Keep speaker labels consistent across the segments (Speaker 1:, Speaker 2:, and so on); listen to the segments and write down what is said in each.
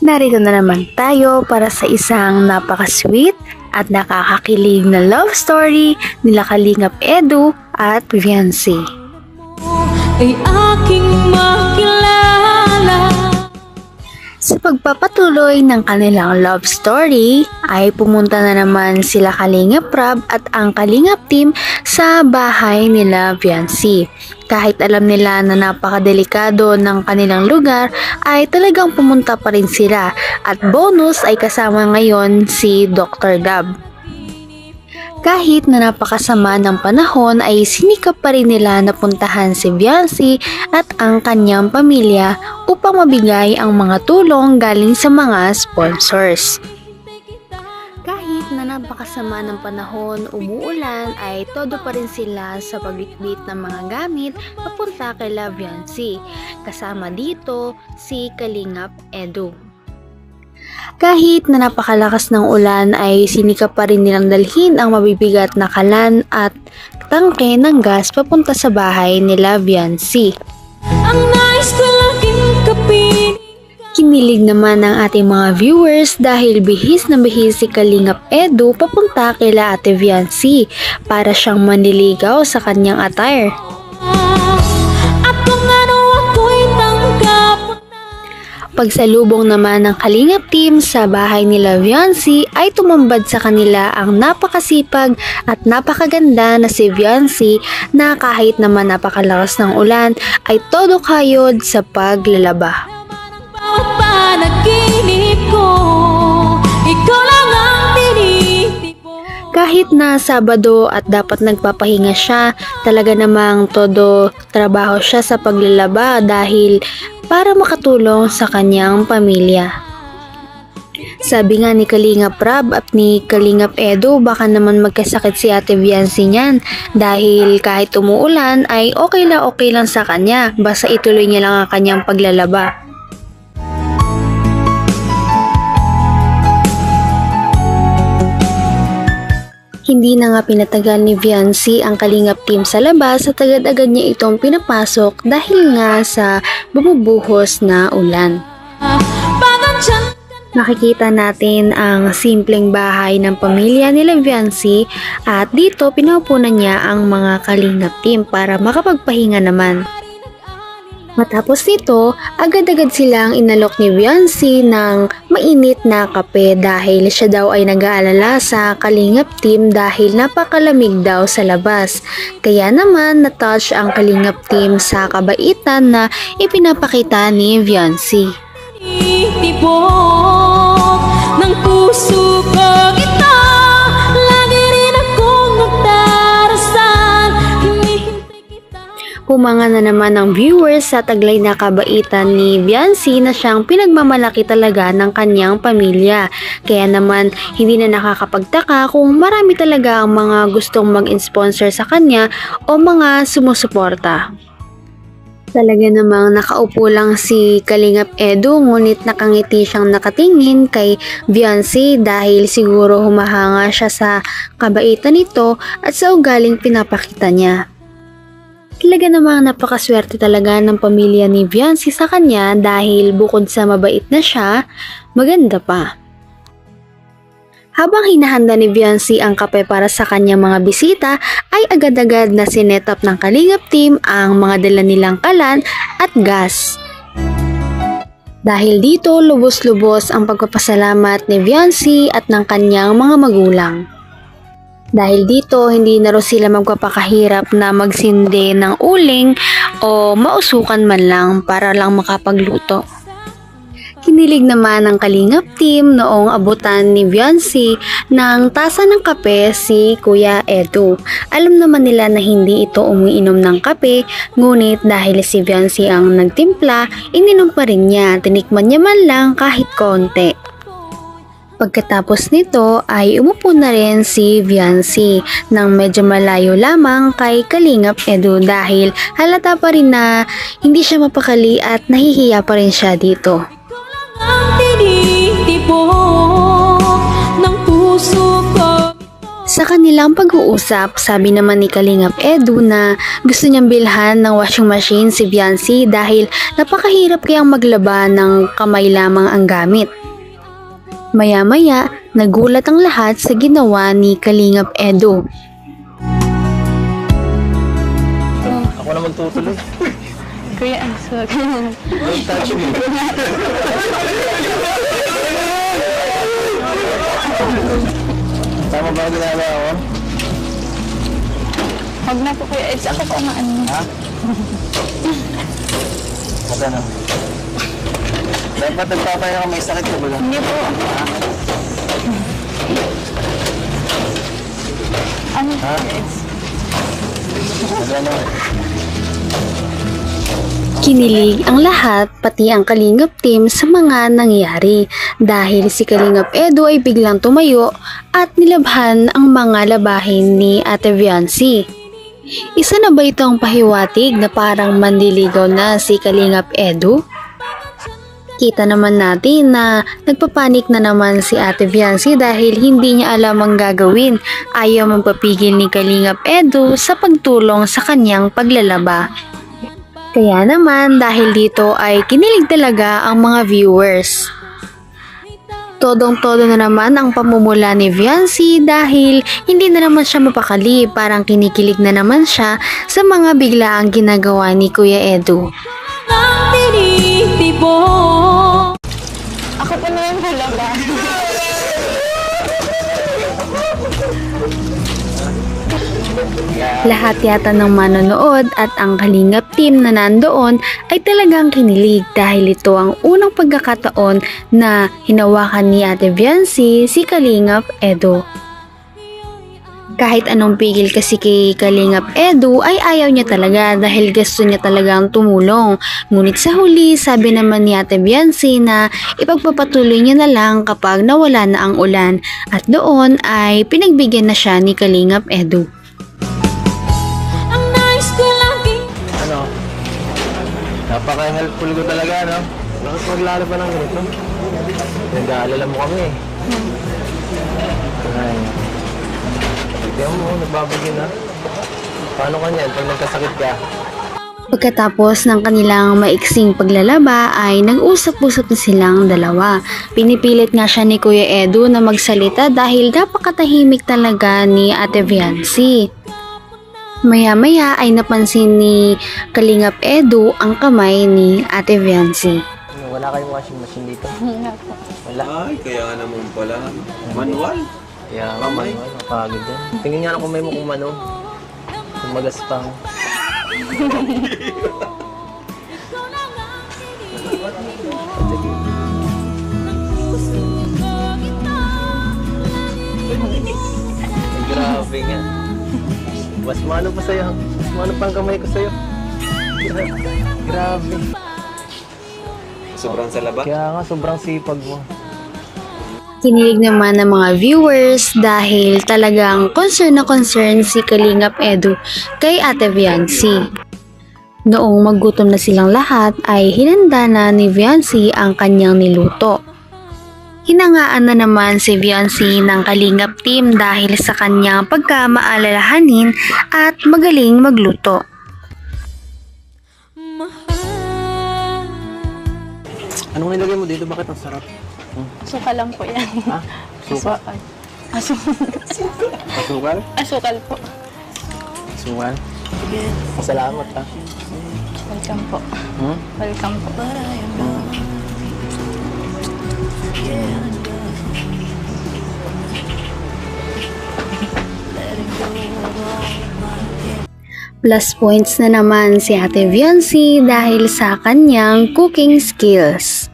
Speaker 1: Narito na naman tayo para sa isang napaka-sweet at nakakakilig na love story nila Kalingap Edu at Viancy.
Speaker 2: Ay aking makilala.
Speaker 1: Sa pagpapatuloy ng kanilang love story ay pumunta na naman sila Kalingap Rab at ang Kalingap team sa bahay nila Viancy. Kahit alam nila na napakadelikado ng kanilang lugar ay talagang pumunta pa rin sila at bonus ay kasama ngayon si Dr. Gab. Kahit na napakasama ng panahon ay sinikap pa rin nila na puntahan si Viancy at ang kanyang pamilya upang mabigay ang mga tulong galing sa mga sponsors. Kahit na napakasama ng panahon, umuulan ay todo pa rin sila sa pagbitbit ng mga gamit papunta kay Viancy. Kasama dito si Kalingap Edu. Kahit na napakalakas ng ulan ay sinikap pa rin nilang dalhin ang mabibigat na kalan at tangke ng gas papunta sa bahay nila Viancy.
Speaker 2: Ang nais ko laging kapiling.
Speaker 1: Kinilig naman ng ating mga viewers dahil bihis na bihis si Kalingap Edu papunta kila Ate Viancy para siyang manliligaw sa kanyang attire.
Speaker 2: At kung ano ako'y tanggap.
Speaker 1: Pagsalubong naman ng Kalingap team sa bahay nila Viancy ay tumambad sa kanila ang napakasipag at napakaganda na si Viancy na kahit naman napakalakas ng ulan ay todo kayod sa paglalaba.
Speaker 2: Bawat panaginip ko, ikaw lang ang tinitipo.
Speaker 1: Kahit na Sabado at dapat nagpapahinga siya, talaga namang todo trabaho siya sa paglalaba dahil para makatulong sa kanyang pamilya. Sabi nga ni Kalingap Rab at ni Kalingap Edu, baka naman magkasakit si Ate Viancy niyan dahil kahit umuulan ay okay lang sa kanya, basta ituloy niya lang ang kanyang paglalaba. Hindi na nga pinatagal ni Viancy ang Kalingap team sa labas at agad-agad niya itong pinapasok dahil nga sa bumubuhos na ulan. Nakikita natin ang simpleng bahay ng pamilya nila Viancy at dito pinaupunan niya ang mga Kalingap team para makapagpahinga naman. Matapos nito, agad-agad silang inalok ni Viancy ng mainit na kape dahil siya daw ay nag-aalala sa Kalingap team dahil napakalamig daw sa labas. Kaya naman na-touch ang Kalingap team sa kabaitan na ipinapakita ni Viancy.
Speaker 2: Tibok ng puso ko ito, lagi rin akong nagdarasal, hinihintay kita.
Speaker 1: Humanga na naman ang viewers sa taglay na kabaitan ni Viancy na siyang pinagmamalaki talaga ng kanyang pamilya. Kaya naman hindi na nakakapagtaka kung marami talaga ang mga gustong mag-sponsor sa kanya o mga sumusuporta. Talaga namang nakaupo lang si Kalingap Edu ngunit nakangiti siyang nakatingin kay Viancy dahil siguro humahanga siya sa kabaitan nito at sa ugaling pinapakita niya. Talaga namang napakaswerte talaga ng pamilya ni Viancy sa kanya dahil bukod sa mabait na siya, maganda pa. Habang hinahanda ni Viancy ang kape para sa kanyang mga bisita, ay agad-agad na sinetap ng Kalingap team ang mga dala nilang kalan at gas. Dahil dito, lubos-lubos ang pagpapasalamat ni Viancy at ng kanyang mga magulang. Dahil dito, hindi na rin sila magpapakahirap na magsindi ng uling o mausukan man lang para lang makapagluto. Kinilig naman ng Kalingap team noong abutan ni Viancy ng tasa ng kape si Kuya Edu. Alam naman nila na hindi ito umiinom ng kape, ngunit dahil si Viancy ang nagtimpla, ininom pa rin niya, tinikman niya man lang kahit konti. Pagkatapos nito ay umupo na rin si Viancy nang medyo malayo lamang kay Kalingap Edu dahil halata pa rin na hindi siya mapakali at nahihiya pa rin siya dito.
Speaker 2: Ang tinitibok ng puso ko ito.
Speaker 1: Sa kanilang pag-uusap, sabi naman ni Kalingap Edu na gusto niyang bilhan ng washing machine si Viancy dahil napakahirap kayang maglaba ng kamay lamang ang gamit. Maya-maya, nagulat ang lahat sa ginawa ni Kalingap Edu.
Speaker 3: Ako na magtutuloy.
Speaker 4: Kuya, ang swag.
Speaker 3: Don't touch me. Tama ba ang ginagawa ko?
Speaker 4: Huwag na po kuya, it's ako po ang ano.
Speaker 3: Ha? At ano? Dapat nagpapaya ka, may sakit ka ba?
Speaker 4: Hindi po. Ano
Speaker 3: Ha?
Speaker 4: po, it's...
Speaker 3: Ano?
Speaker 1: Kinilig ang lahat, pati ang Kalingap team sa mga nangyari dahil si Kalingap Edu ay biglang tumayo at nilabhan ang mga labahin ni Ate Viancy. Isa na ba itong pahiwatig na parang manliligaw na si Kalingap Edu? Kita naman natin na nagpapanik na naman si Ate Viancy dahil hindi niya alam ang gagawin. Ayaw magpapigil ni Kalingap Edu sa pagtulong sa kanyang paglalaba. Kaya naman dahil dito ay kinilig talaga ang mga viewers. Todong-todo na naman ang pamumula ni Viancy dahil hindi na naman siya mapakali, parang kinikilig na naman siya sa mga biglaang ginagawa ni Kuya Edu.
Speaker 2: Ang tinitibok.
Speaker 4: Ako po na yung hulaga.
Speaker 1: Lahat yata ng manonood at ang Kalingap team na nandoon ay talagang kinilig dahil ito ang unang pagkakataon na hinawakan ni Ate Viancy si Kalingap Edu. Kahit anong pigil kasi kay Kalingap Edu ay ayaw niya talaga dahil gusto niya talagang tumulong. Ngunit sa huli, sabi naman ni Ate Viancy na ipagpapatuloy niya na lang kapag nawala na ang ulan at doon ay pinagbigyan na siya ni Kalingap Edu.
Speaker 2: Ang nais ko laging
Speaker 3: Ano? Napaka-helpful ko talaga, no? Bakit maglalo pa ng ganito? Nag-aalala mo kami, eh. Ay. Tignan mo, nagbabagin, ha? Paano ka niyan pag nagkasakit ka?
Speaker 1: Pagkatapos ng kanilang maiksing paglalaba ay nag-usap-usap na silang dalawa. Pinipilit nga siya ni Kuya Edu na magsalita dahil napakatahimik talaga ni Ate Viancy. Maya-maya ay napansin ni Kalingap Edu ang kamay ni Ate Viancy.
Speaker 3: Wala kayong washing machine dito?
Speaker 4: Wala po.
Speaker 3: Wala.
Speaker 5: Ay, kaya nga naman pala. Manual.
Speaker 3: Kaya
Speaker 5: Kamay.
Speaker 3: mapagod din. Tingin nga ng kamay mo kung ano. Kung magaspang. Ay, grabe nga. Mas mano pa sa'yo. Mas mano pa ang kamay ko sa'yo. Grabe.
Speaker 5: Sobrang salaba.
Speaker 3: Kaya nga sobrang sipag mo.
Speaker 1: Kinilig naman ng mga viewers dahil talagang concern na concern si Kalingap Edu kay Ate Viancy. Noong maggutom na silang lahat ay hinanda na ni Viancy ang kanyang niluto. Hinangaan na naman si Viancy ng Kalingap team dahil sa kanyang pagkamaalalahanin at magaling magluto.
Speaker 2: mahal.
Speaker 3: Anong nilagay mo dito? Bakit ang sarap?
Speaker 4: Suka lang po yan.
Speaker 3: Ha? Suka? Asukal?
Speaker 4: Asukal po.
Speaker 3: Asukal? Salamat, ha?
Speaker 4: Welcome po.
Speaker 3: Hmm?
Speaker 4: Welcome po.
Speaker 1: Plus points na naman si Ate Viancy dahil sa kanyang cooking skills.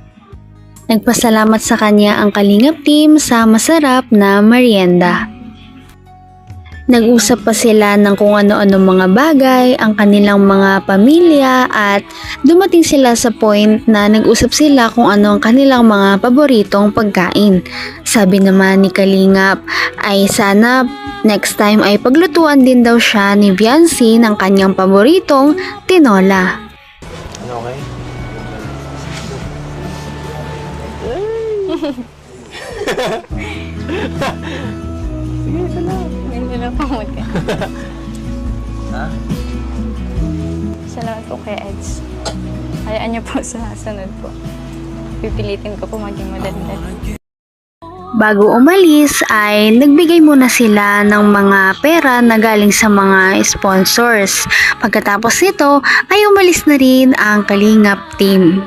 Speaker 1: Nagpasalamat sa kanya ang Kalingap team sa masarap na merienda. Nag-usap pa sila ng kung ano-ano mga bagay, ang kanilang mga pamilya at dumating sila sa point na nag-usap sila kung ano ang kanilang mga paboritong pagkain. Sabi naman ni Kalingap ay sana next time ay paglutuan din daw siya ni Viancy ng kanyang paboritong tinola.
Speaker 3: Ano, okay? Sige, salamat.
Speaker 4: Pamod ka.
Speaker 3: Ha?
Speaker 4: Salamat po kay Eds. Hayaan niyo po sa sunod po. Pipilitin ko po maging madaldal.
Speaker 1: Bago umalis ay nagbigay muna sila ng mga pera na galing sa mga sponsors. Pagkatapos nito ay umalis na rin ang Kalingap team.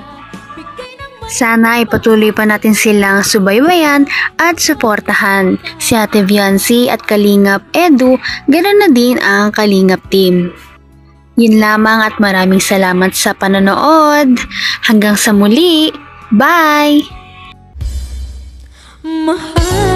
Speaker 1: Sana ay patuloy pa natin silang subaybayan at suportahan. Si Ate Viancy at Kalingap Edu, ganoon na din ang Kalingap team. Yun lamang at maraming salamat sa panonood. Hanggang sa muli. Bye!
Speaker 2: Mahal